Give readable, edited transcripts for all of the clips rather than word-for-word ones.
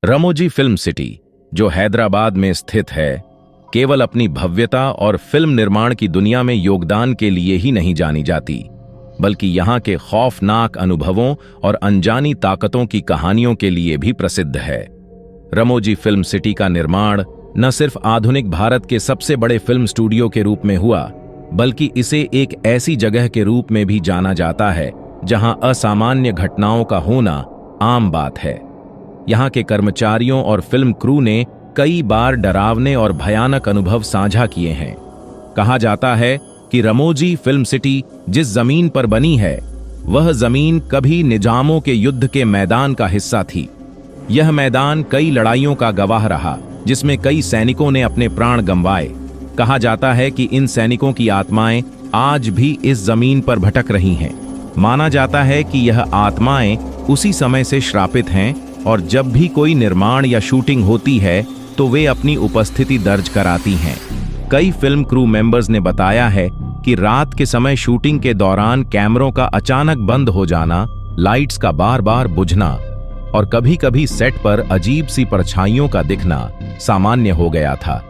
रमोजी film city, जो हैदराबाद में स्थित है, केवल अपनी भव्यता और फिल्म निर्माण की दुनिया में योगदान के लिए ही नहीं जानी जाती, बल्कि यहाँ के खौफनाक अनुभवों और अनजानी ताकतों की कहानियों के लिए भी प्रसिद्ध है। रमोजी फिल्म सिटी का निर्माण न सिर्फ आधुनिक भारत के सबसे बड़े फिल्म स्टूडियो के रूप में हुआ, बल्कि इसे एक ऐसी जगह के रूप में भी जाना जाता है जहां असामान्य घटनाओं का होना आम बात है। यहाँ के कर्मचारियों और फिल्म क्रू ने कई बार डरावने और भयानक अनुभव साझा किए हैं। कहा जाता है कि रमोजी फिल्म सिटी जिस जमीन पर बनी है, वह जमीन कभी निजामों के युद्ध के मैदान का हिस्सा थी। यह मैदान कई लड़ाइयों का गवाह रहा, जिसमें कई सैनिकों ने अपने प्राण गंवाए। कहा जाता है कि इन सैनिकों की आत्माएं आज भी इस जमीन पर भटक रही हैं। माना जाता है कि यह आत्माएं उसी समय से श्रापित हैं और जब भी कोई निर्माण या शूटिंग होती है तो वे अपनी उपस्थिति दर्ज कराती हैं। कई फिल्म क्रू मेंबर्स ने बताया है कि रात के समय शूटिंग के दौरान कैमरों का अचानक बंद हो जाना, लाइट्स का बार बार बुझना और कभी-कभी सेट पर अजीब सी परछाइयों का दिखना सामान्य हो गया था।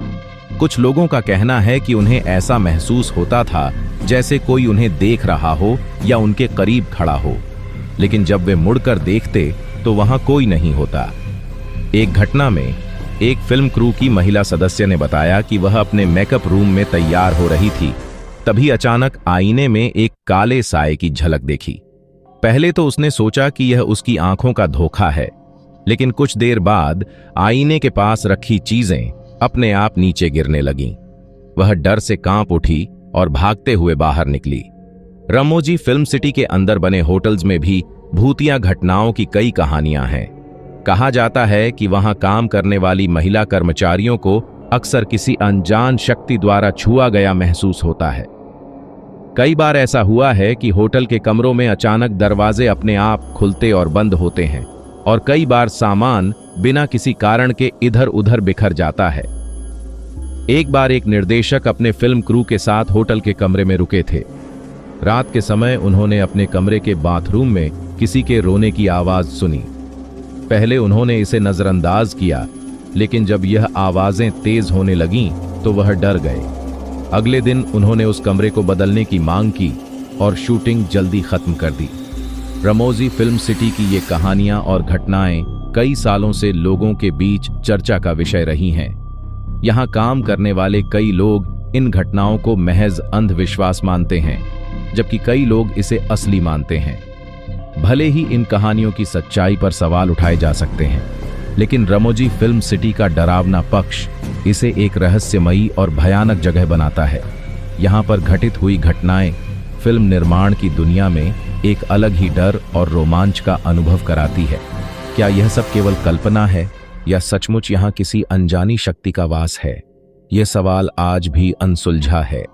कुछ लोगों का कहना है कि उन्हें ऐसा महसूस होता था जैसे कोई उन्हें देख रहा हो या उनके करीब खड़ा हो, लेकिन जब वे मुड़कर देखते तो वहां कोई नहीं होता। एक घटना में एक फिल्म क्रू की महिला सदस्य ने बताया कि वह अपने मेकअप रूम में तैयार हो रही थी, तभी अचानक आईने में एक काले साए की झलक देखी। पहले तो उसने सोचा कि यह उसकी आंखों का धोखा है, लेकिन कुछ देर बाद आईने के पास रखी चीजें अपने आप नीचे गिरने लगीं। वह डर से कांप उठी और भागते हुए बाहर निकली। रमोजी फिल्म सिटी के अंदर बने होटल्स में भी भूतिया घटनाओं की कई कहानियां हैं। कहा जाता है कि वहां काम करने वाली महिला कर्मचारियों को अक्सर किसी अनजान शक्ति द्वारा छुआ गया महसूस होता है। कई बार ऐसा हुआ है कि होटल के कमरों में अचानक दरवाजे अपने आप खुलते और बंद होते हैं और कई बार सामान बिना किसी कारण के इधर उधर बिखर जाता है। एक बार एक निर्देशक अपने फिल्म क्रू के साथ होटल के कमरे में रुके थे। रात के समय उन्होंने अपने कमरे के बाथरूम में किसी के रोने की आवाज सुनी। पहले उन्होंने इसे नजरअंदाज किया, लेकिन जब यह आवाजें तेज होने लगीं तो वह डर गए। अगले दिन उन्होंने उस कमरे को बदलने की मांग की और शूटिंग जल्दी खत्म कर दी। रमोजी फिल्म सिटी की ये कहानियां और घटनाएं कई सालों से लोगों के बीच चर्चा का विषय रही हैं। यहाँ काम करने वाले कई लोग इन घटनाओं को महज अंधविश्वास मानते हैं, जबकि कई लोग इसे असली मानते हैं। भले ही इन कहानियों की सच्चाई पर सवाल उठाए जा सकते हैं, लेकिन रमोजी फिल्म सिटी का डरावना पक्ष इसे एक रहस्यमयी और भयानक जगह बनाता है। यहाँ पर घटित हुई घटनाएं फिल्म निर्माण की दुनिया में एक अलग ही डर और रोमांच का अनुभव कराती है। क्या यह सब केवल कल्पना है या सचमुच यहाँ किसी अनजानी शक्ति का वास है? यह सवाल आज भी अनसुलझा है।